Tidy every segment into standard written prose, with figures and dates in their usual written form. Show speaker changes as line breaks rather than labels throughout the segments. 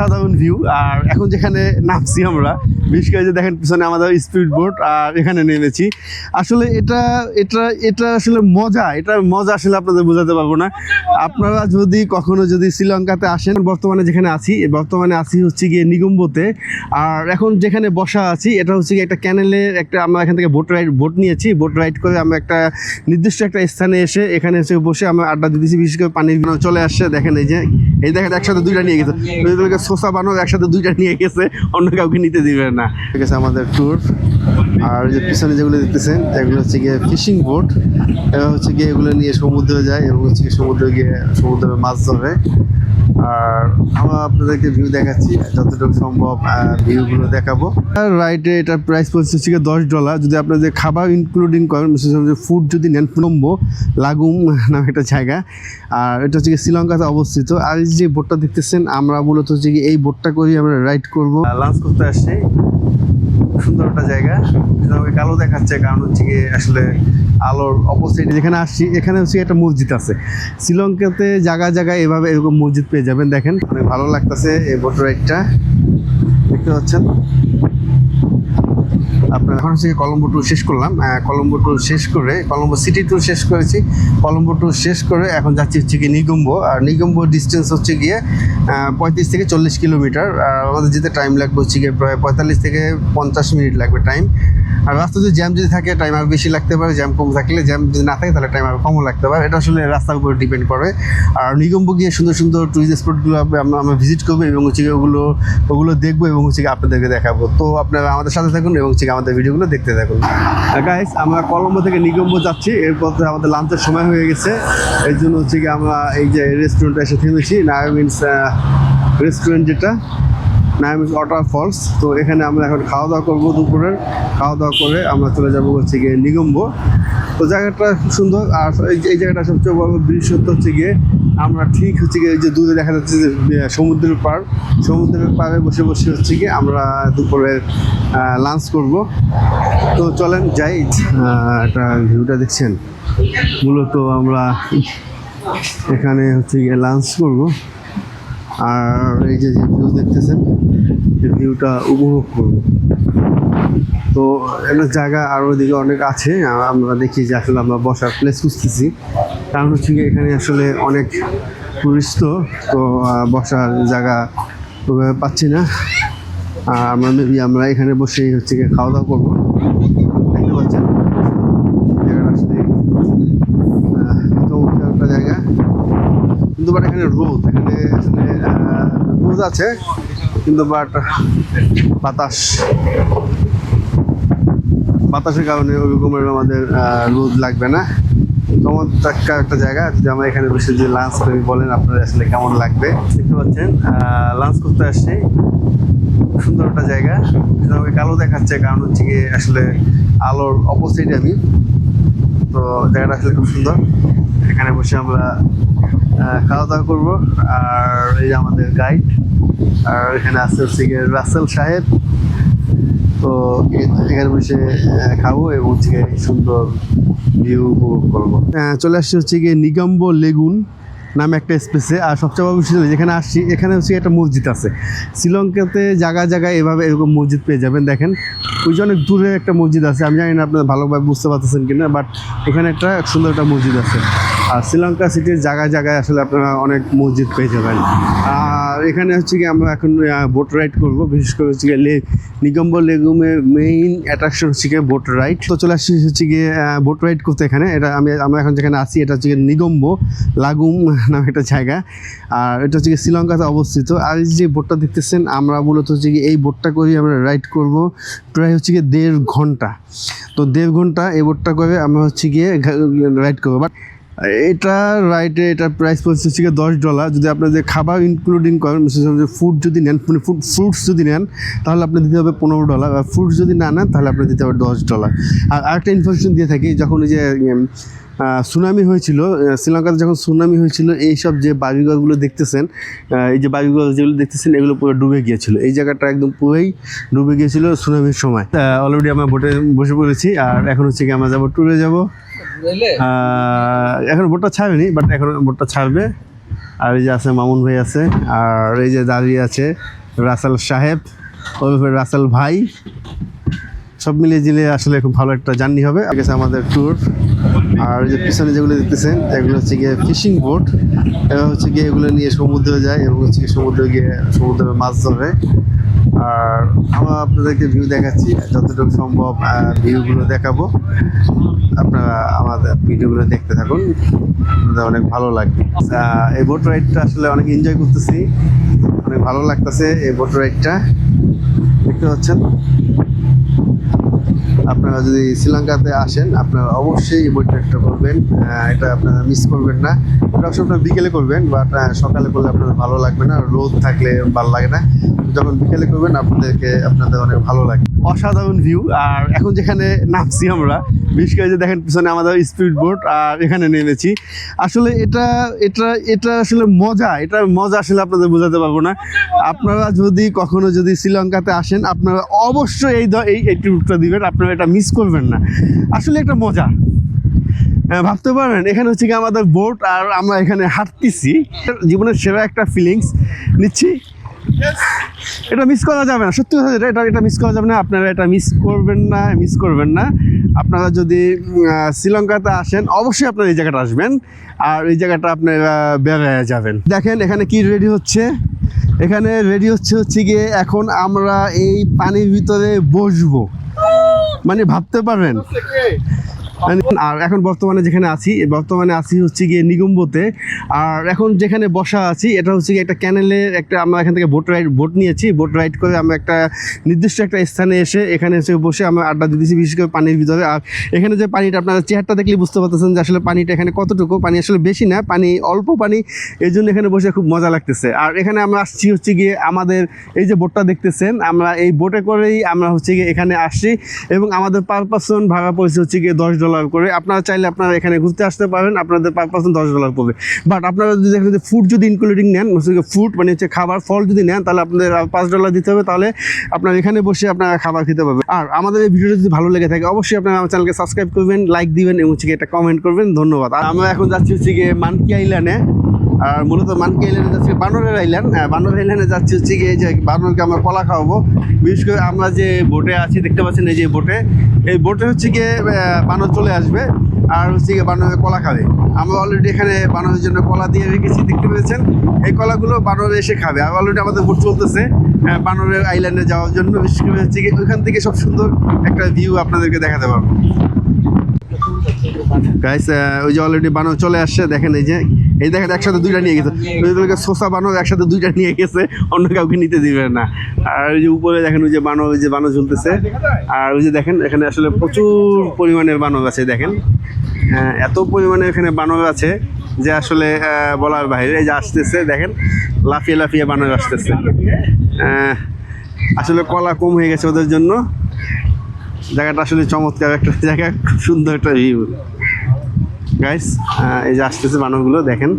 অসাধারণ ভিউ। আর এখন যেখানে নামছি আমরা, বিশেষ করে যে দেখেন পিছনে আমাদের স্পিড বোট, আর এখানে নেমেছি। আসলে এটা এটা এটা আসলে মজা, এটা মজা আসলে আপনাদের বোঝাতে পারবো না। আপনারা কখনো যদি শ্রীলঙ্কাতে আসেন, বর্তমানে আছি হচ্ছে গিয়ে নিগম্বোতে। আর এখন যেখানে বসা আছি এটা হচ্ছে গিয়ে একটা ক্যানেলের আমরা এখান থেকে বোট নিয়েছি। বোট রাইড করে আমরা একটা নির্দিষ্ট একটা স্থানে এসে এখানে এসে বসে আমরা আড্ডা দিতেছি। বিশেষ করে পানি চলে আসছে, দেখেন এই দেখেন একসাথে দুইটা নিয়ে গেছে। শসা বানর একসাথে দুইটা নিয়ে গেছে, অন্য কাউকে নিতে দিবে না। ঠিক আছে, আমাদের ট্যুর। আর যে পিছনে যেগুলো দেখতেছেন এগুলো হচ্ছে গিয়ে ফিশিং বোট। এবার হচ্ছে গিয়ে এগুলো নিয়ে সমুদ্রে যায় এবং হচ্ছে গিয়ে সমুদ্রে মাছ ধরে। আর আমরা আপনাদেরকে ভিউ দেখাচ্ছি, যতটুকু সম্ভব ভিউগুলো দেখাবো। আর রাইডে এটার প্রাইস পড়ছে হচ্ছে গিয়ে $10। যদি আপনাদের খাবার ইনক্লুডিং করেন, ফুড যদি নেন, কলম্বো লাগুম নামে একটা জায়গা। আর এটা হচ্ছে গিয়ে শ্রীলঙ্কাতে অবস্থিত। আর যে বোটটা দেখতেছেন, আমরা মূলত হচ্ছে গিয়ে এই বোটটা করেই আমরা রাইড করবো। লাঞ্চ করতে আসছি, সুন্দর একটা জায়গা। আমাকে কালো দেখাচ্ছে কারণ হচ্ছে গিয়ে আসলে আলোর অপোজিট যেখানে আসছি এখানে হচ্ছে একটা মসজিদ আছে। শ্রীলঙ্কাতে জায়গায় এরকম মসজিদ পেয়ে যাবেন। দেখেন অনেক ভালো লাগতেছে এই বোট রাইডটা, দেখতে পাচ্ছেন আপনার। এখন হচ্ছে কলম্বো ট্যুর শেষ করলাম। কলম্বো ট্যুর শেষ করে কলম্বো সিটি ট্যুর শেষ করেছি। কলম্বো ট্যুর শেষ করে এখন যাচ্ছি হচ্ছে গিয়ে নিগম্বো। আর নিগম্বো ডিস্টেন্স হচ্ছে গিয়ে 35 থেকে 40 কিলোমিটার। আর আমাদের যেতে টাইম লাগবে হচ্ছে গিয়ে প্রায় 45 থেকে 50 মিনিট লাগবে টাইম। আর রাস্তাতে জ্যাম যদি থাকে টাইম আরও বেশি লাগতে পারে, জ্যাম কম থাকলে, জ্যাম যদি না থাকে তাহলে টাইম আরও কমও লাগতে পারে। এটা আসলে রাস্তার উপরে ডিপেন্ড করে। আর নিগম্বো গিয়ে সুন্দর সুন্দর টুরিস্ট স্পটগুলো আমরা ভিজিট করবো এবং হচ্ছে গিয়ে ওগুলো দেখবো এবং হচ্ছে গিয়ে আপনাদেরকে দেখাবো। তো আপনারা আমাদের সাথে থাকুন এবং হচ্ছে আমাদের ভিডিওগুলো দেখতে থাকুন। গাইস, আমরা কলম্বো থেকে নিগম্বো যাচ্ছি। এরপর আমাদের লাঞ্চের সময় হয়ে গেছে, এই জন্য হচ্ছে গিয়ে আমরা এই যে রেস্টুরেন্টে এসে থেমেছি। নায়ামিনস রেস্টুরেন্ট, যেটা নায়ামিনস ওয়াটারফলস। তো এখানে আমরা এখন খাওয়া দাওয়া করবো। দুপুরের খাওয়া দাওয়া করে আমরা চলে যাবো হচ্ছে গিয়ে নিগম্বো। তো জায়গাটা খুব সুন্দর। আর এই জায়গাটা সবচেয়ে বড় বিশেষত্ব হচ্ছে গিয়ে আমরা ঠিক হচ্ছে গিয়ে যে দূরে দেখা যাচ্ছে যে সমুদ্রের পাড়ে বসে হচ্ছে গিয়ে আমরা দুপুরের লাঞ্চ করব। তো চলেন যাই। একটা ভিউটা দেখছেন, মূলত আমরা এখানে হচ্ছে গিয়ে লাঞ্চ করব। আর এই যে ভিউ দেখতেছেন, এই ভিউটা উপভোগ করব। তো একটা জায়গা আর ওইদিকে অনেক আছে, আমরা দেখি যে আসলে আমরা বসার প্লেস খুঁজতেছি। কারণ হচ্ছে কি এখানে আসলে অনেক টুরিস্ট, তো বসার জায়গা পাচ্ছি না। আমরা এখানে বসেই হচ্ছে গিয়ে খাওয়া দাওয়া করবো। দেখতে পাচ্ছেন জায়গাটা আসলে চমৎকার একটা জায়গা, কিন্তু বাট এখানে এখানে আসলে রোদ আছে, কিন্তু বাট বাতাসের কারণে ওই রকমের আমাদের রোদ লাগবে না। চমৎকার একটা জায়গা। যদি আমরা এখানে বসে যে লাঞ্চ করি, বলেন আপনারা আসলে কেমন লাগবে। দেখতে পাচ্ছেন লাঞ্চ করতে আসছি, সুন্দর একটা জায়গা। আমাকে কালো দেখাচ্ছে কারণ হচ্ছে গিয়ে আসলে আলোর অপোজিটে আমি। তো জায়গাটা আসলে খুব সুন্দর। এখানে বসে আমরা খাওয়া দাওয়া করবো। আর এই যে আমাদের গাইড, আর এখানে আছে হচ্ছে গিয়ে রাসেল সাহেব। তো এখানে বসে খাবো এবং হচ্ছে গিয়ে সুন্দর ভিউ উপভোগ করবো। চলে আসছি হচ্ছে গিয়ে নিগম্বো লেগুন নামে একটা স্পেসে। আর সবচেয়ে বড় বিষয় যেখানে আসছি এখানে হচ্ছে একটা মসজিদ আছে। শ্রীলঙ্কাতে জায়গায় এরকম মসজিদ পেয়ে যাবেন। দেখেন ওই যে অনেক দূরে একটা মসজিদ আছে, আমি জানি না আপনারা ভালোভাবে বুঝতে পারতেছেন কিনা, বাট ওখানে একটা সুন্দর একটা মসজিদ আছে। আর শ্রীলঙ্কা সিটির জায়গায় আসলে আপনারা অনেক মসজিদ পেয়ে যাবেন। আর এখানে হচ্ছে কি আমরা এখন বোট রাইড করবো। বিশেষ করে হচ্ছে গিয়ে নিগম্বো লেগুমের মেইন অ্যাট্রাকশন হচ্ছে গিয়ে বোট রাইড। তো চলে আসছি হচ্ছে গিয়ে বোট রাইড করতে এখানে। আমরা এখন যেখানে আছি এটা হচ্ছে গিয়ে নিগম্বো লাগুম নামে একটা জায়গা। আর এটা হচ্ছে গিয়ে শ্রীলঙ্কাতে অবস্থিত। আর যে বোটটা দেখতেছেন, আমরা মূলত হচ্ছে গিয়ে এই বোটটা করেই আমরা রাইড করব প্রায় হচ্ছে গিয়ে 1.5 ঘন্টা। তো 1.5 ঘন্টা এই বোটটা করে আমরা হচ্ছে গিয়ে রাইড করবো। বাট এটার প্রাইস পড়ছে হচ্ছে গিয়ে $10। যদি আপনাদের খাবার ইনক্লুডিং করেন, ফুড যদি নেন, ফ্রুটস যদি নেন তাহলে আপনার দিতে হবে $15। আর ফ্রুটস যদি না নেন তাহলে আপনার দিতে হবে $10। আর আরেকটা ইনফরমেশন দিয়ে থাকি, যখন এই যে সুনামি হয়েছিল শ্রীলঙ্কাতে, যখন সুনামি হয়েছিল এইসব যে বাড়িঘরগুলো দেখতেছেন, এই যে বাড়িঘর যেগুলো দেখতেছেন এগুলো পুরো ডুবে গিয়েছিল। এই জায়গাটা একদম পুরোই ডুবে গিয়েছিল সুনামির সময়। অলরেডি আমরা বোটে বসে পড়েছি। আর এখন হচ্ছে কি আমরা যাবো ট্যুরে যাবো। এখন বোটটা ছাড়েনি, বাট এখন বোটটা ছাড়বে। আর এই যে আছে মামুন ভাই আছে, আর এই যে দাঁড়িয়ে আছে রাসেল সাহেব, ওরফে রাসেল ভাই। সব মিলিয়ে জিলে আসলে খুব ভালো একটা জার্নি হবে। ঠিক আছে, আমাদের ট্যুর। আর যে পিছনে যেগুলো দেখতেছেন এগুলো হচ্ছে গিয়ে ফিশিং বোট, এবং হচ্ছে গিয়ে এগুলো নিয়ে সমুদ্রে যায় এবং হচ্ছে গিয়ে সমুদ্রে গিয়ে সমুদ্রে মাছ ধরে। আর আমরা আপনাদেরকে ভিউ দেখাচ্ছি, যতটুকু সম্ভব ভিউগুলো দেখাবো। আপনারা আমাদের ভিডিওগুলো দেখতে থাকুন, আপনাদের অনেক ভালো লাগবে। এই বোট রাইডটা আসলে অনেক এনজয় করতেছি, অনেক ভালো লাগতেছে এই বোট রাইডটা। দেখতে পাচ্ছেন, আপনারা যদি শ্রীলঙ্কাতে আসেন আপনারা অবশ্যই এই বোট রাইডটা করবেন, এটা আপনারা মিস করবেন না। এটা অবশ্যই আপনারা বিকেলে করবেন, বা সকালে করলে আপনাদের ভালো লাগবে না, রোদ থাকলে ভালো লাগে না। যখন বিকেলে করবেন আপনাদের অনেক ভালো লাগবে। অসাধারণ ভিউ। আর এখন যেখানে নামছি আমরা, বিশেষ করে যে দেখেন পিছনে আমাদের স্পিড বোট, আর এখানে নেমেছি। আসলে এটা এটা এটা আসলে মজা আসলে আপনাদের বোঝাতে পারবো না। আপনারা যদি কখনো যদি শ্রীলঙ্কাতে আসেন আপনারা অবশ্যই এই ট্যুরটা দিবেন, আপনারা এটা মিস করবেন না। আসলে একটা মজা, ভাবতে পারেন এখানে হচ্ছে কি আমাদের বোট, আর আমরা এখানে হাঁটতেছি। জীবনের সেরা একটা ফিলিংস নিচ্ছি, এটা মিস করা যাবে না। সত্যি কথা, এটা মিস করা যাবে না। আপনারা এটা মিস করবেন না। আপনারা যদি শ্রীলঙ্কাতে আসেন অবশ্যই আপনারা এই জায়গাটা আসবেন, আর এই জায়গাটা আপনারা বেড়ে যাবেন। দেখেন এখানে কি রেডি হচ্ছে, এখানে রেডি হচ্ছে গিয়ে এখন আমরা এই পানির ভিতরে বসবো, মানে ভাবতে পারবেন। আর এখন বর্তমানে আছি হচ্ছে গিয়ে নিগম্বোতে। আর এখন যেখানে বসা আছি এটা হচ্ছে গিয়ে একটা ক্যানেলের আমরা এখান থেকে বোট নিয়েছি। বোট রাইড করে আমরা একটা নির্দিষ্ট একটা স্থানে এখানে এসে বসে আমরা আড্ডা দিতেছি, বিশেষ করে পানির ভিতরে। আর এখানে যে পানিটা আপনারা চেহারটা দেখলে বুঝতে পারতেছেন যে আসলে পানিটা এখানে কতটুকু। পানি আসলে বেশি না, অল্প পানি, এই জন্য এখানে বসে খুব মজা লাগতেছে। আর এখানে আমরা আসছি হচ্ছে গিয়ে আমাদের এই যে বোটটা দেখতেছেন, আমরা এই বোটে করেই আমরা হচ্ছে গিয়ে এখানে আসছি, এবং আমাদের পার পারসন ভাড়া পড়েছে হচ্ছে গিয়ে $10 করে। আপনারা চাইলে আপনারা এখানে ঘুরতে আসতে পারেন, আপনাদের পার পারসন $10 পড়বে। বাট আপনারা যদি এখানে ফুড যদি ইনক্লুডিং নেন, ফুড মানে হচ্ছে খাবার ফল যদি নেন, তাহলে আপনাদের $5 দিতে হবে। তাহলে আপনারা এখানে বসে আপনারা খাবার খেতে পারবেন। আর আমাদের এই ভিডিওটা যদি ভালো লেগে থাকে অবশ্যই আপনারা আমার চ্যানেলকে সাবস্ক্রাইব করবেন, লাইক দিবেন, এবং হচ্ছে একটা কমেন্ট করবেন। ধন্যবাদ। আর আমরা এখন যাচ্ছি হচ্ছে গিয়ে মানকি আইল্যান্ডে। আর মূলত মানকি আইল্যান্ডে যাচ্ছি বানরের আইল্যান্ড। বানর আইল্যান্ডে যাচ্ছি হচ্ছে গিয়ে যে বানরকে আমরা কলা খাওয়াবো। বিশেষ করে আমরা যে বোটে আছি দেখতে পাচ্ছেন, এই বোটে হচ্ছে গিয়ে বানর চলে আসবে, আর হচ্ছে গিয়ে বানরের কলা খাবে। আমরা অলরেডি এখানে বানরের জন্য কলা দিয়ে রেখেছি, দেখতে পেয়েছেন। এই কলাগুলো বানর এসে খাবে। আর অলরেডি আমাদের বোট চলতেছে বানরের আইল্যান্ডে যাওয়ার জন্য। বিশেষ করে হচ্ছে গিয়ে ওইখান থেকে সব সুন্দর একটা ভিউ আপনাদেরকে দেখাতে পারবো। গাইস, ওই যে অলরেডি বানর চলে আসছে, দেখেন এই দেখেন একসাথে 2টা নিয়ে গেছে। শোষা বানর একসাথে 2টা নিয়ে গেছে, অন্য কাউকে নিতে দিবে না। আর ওই যে উপরে দেখেন ওই যে বানর ঝুলতেছে। আর ওই যে দেখেন এখানে আসলে প্রচুর পরিমাণের বানর আছে। দেখেন এত পরিমাণে এখানে বানর আছে যে আসলে বলার বাইরে। এই যে আসতেছে, দেখেন লাফিয়ে লাফিয়ে বানর আসতেছে। আসলে কলা কম হয়ে গেছে ওদের জন্য। জায়গাটা আসলে চমৎকার একটা জায়গা, খুব সুন্দর একটা ভিউ। গাইস, এই যে আসতেছে বানরগুলো, দেখেন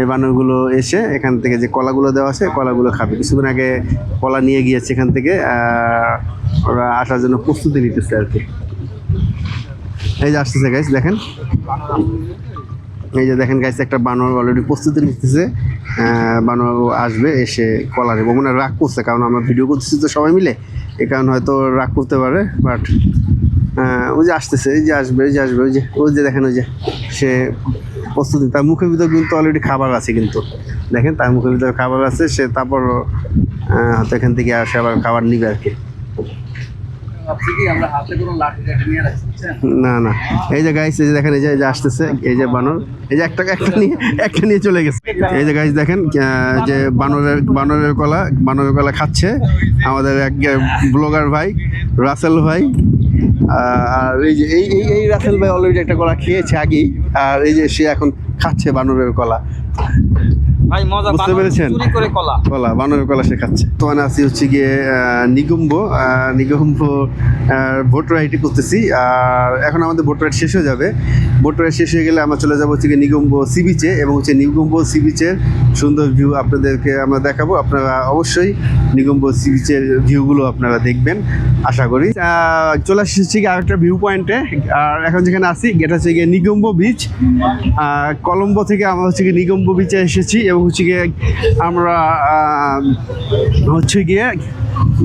এই বানরগুলো এসে এখান থেকে যে কলাগুলো দেওয়া আছে কলাগুলো খাবে। কিছুক্ষণ আগে কলা নিয়ে গিয়েছে এখান থেকে, ওরা আসার জন্য প্রস্তুতি নিতেছে আর কি। এই যে আসতেছে গাইস, দেখেন এই যে দেখেন গাইস, একটা বানর অলরেডি প্রস্তুতি নিতেছে। বানর আসবে, এসে কলা নেবো। মনে রাগ করছে, কারণ আমরা ভিডিও করতেছি তো সবাই মিলে, এই কারণে হয়তো রাগ করতে পারে। বাট ওই যে আসতেছে, ওই যে আসবে ওই যে দেখেন ওই যে সে প্রস্তুতি। তার মুখের ভিতরে কিন্তু অলরেডি খাবার আছে, কিন্তু দেখেন তার মুখের ভিতরে খাবার আছে। সে তারপর হয়তো এখান থেকে আসে আবার খাবার নিবে আর কি। না, এই যে গাইস, এই যে দেখেন এই যে আসতেছে, এই যে বানর, এই যে একটা নিয়ে চলে গেছে। এই যে গাইস দেখেন যে বানরের কলা খাচ্ছে আমাদের এক ব্লগার ভাই রাসেল ভাই। আর এই যে এই রাসেল ভাই অলরেডি একটা কলা খেয়েছে আগেই, আর এই যে সে এখন খাচ্ছে বানরের কলা।
ভাই মজা,
বুঝতে
বানর
পেরেছেন?
চুরি করে কলা।
কলা, বানরের কলা শেখাচ্ছে। তো মানে আছি হচ্ছে গিয়ে নিগম্ব ভোটার আইডি করতেছি। আর এখন আমাদের ভোটার আইডি শেষ হয়ে যাবে। ভোটার আইডি শেষ হয়ে গেলে আমরা চলে যাবো হচ্ছে গিয়ে নিগম্ব সি বিচে, এবং হচ্ছে নিগম্ব সি বিচের সুন্দর ভিউ আপনাদেরকে আমরা দেখাবো। আপনারা অবশ্যই নিগম্ব সি বিচের ভিউগুলো আপনারা দেখবেন আশা করি। চলে আসছি হচ্ছে গিয়ে আরেকটা ভিউ পয়েন্টে। আর এখন যেখানে আছি এটা হচ্ছে গিয়ে নিগম্ব বিচ। কলম্বো থেকে আমরা হচ্ছে গিয়ে নিগম্ব বিচে এসেছি, এবং হচ্ছে গিয়ে আমরা হচ্ছে গিয়ে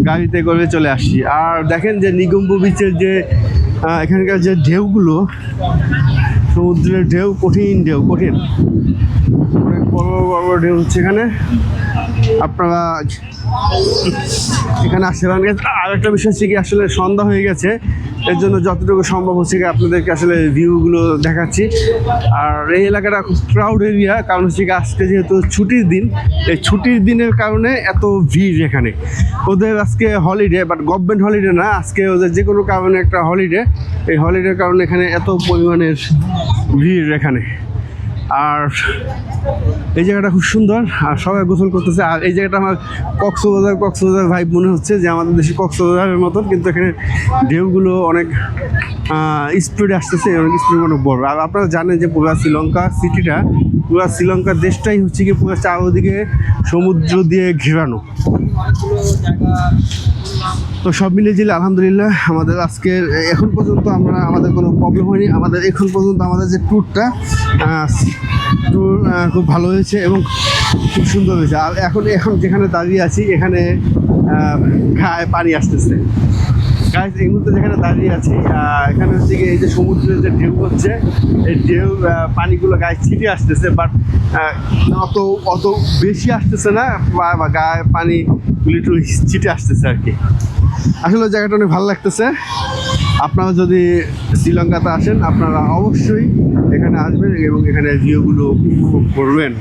গাড়িতে করে চলে আসছি। আর দেখেন যে নিগম্ব বিচের যে এখানকার যে ঢেউগুলো, সমুদ্রের ঢেউ, কঠিন ঢেউ, কঠিন, অনেক বড় বড় ঢেউ হচ্ছে এখানে। আপনারা এখানে আসলে আর একটা বিষয় হচ্ছে কি, আসলে সন্ধ্যা হয়ে গেছে, এর জন্য যতটুকু সম্ভব হচ্ছে কি আপনাদেরকে আসলে ভিউগুলো দেখাচ্ছি। আর এই এলাকাটা খুব ক্রাউড এরিয়া, কারণ হচ্ছে কি আজকে যেহেতু ছুটির দিন, এই ছুটির দিনের কারণে এত ভিড় এখানে। ওদের আজকে হলিডে, বাট গভর্নমেন্ট হলিডে না, আজকে ওদের যে কোনো কারণে একটা হলিডে। এই হলিডের কারণে এখানে এত পরিমাণের ভিড় এখানে। আর এই জায়গাটা খুব সুন্দর, আর সবাই গোসল করতেছে। আর এই জায়গাটা আমার কক্সবাজার ভাইব মনে হচ্ছে, যে আমাদের দেশে কক্সবাজারের মতন, কিন্তু এখানে ঢেউগুলো অনেক স্পিডে আসতেছে, অনেক স্পিড, অনেক বড়। আর আপনারা জানেন যে পুরো শ্রীলঙ্কা সিটিটা, পুরো শ্রীলঙ্কার দেশটাই হচ্ছে কি পুরো চারদিকে সমুদ্র দিয়ে ঘেরানো। তো সব মিলিয়ে জিলে আলহামদুলিল্লাহ আমাদের আজকের এখন পর্যন্ত আমাদের কোনো প্রবলেম হয়নি। আমাদের এখন পর্যন্ত আমাদের যে ট্যুর খুব ভালো হয়েছে এবং খুব সুন্দর হয়েছে। আর এখন যেখানে দাঁড়িয়ে আছি, এখানে গায়ে পানি আসতেছে। গাইজ এই মুহূর্তে যেখানে দাঁড়িয়ে আছি, এখানে হচ্ছে গিয়ে এই যে সমুদ্রের যে ঢেউ হচ্ছে, এই ঢেউ পানিগুলো গায়ে ছিটে আসতেছে, বাট অত বেশি আসতেছে না, বা গায়ে পানিগুলি একটু ছিটে আসতেছে আর কি। আসলে জায়গাটা অনেক ভালো লাগতেছে। আপনারা যদি শ্রীলঙ্কাতে আসেন, আপনারা অবশ্যই এখানে আসবেন এবং এখানে ভিউগুলো উপভোগ করবেন।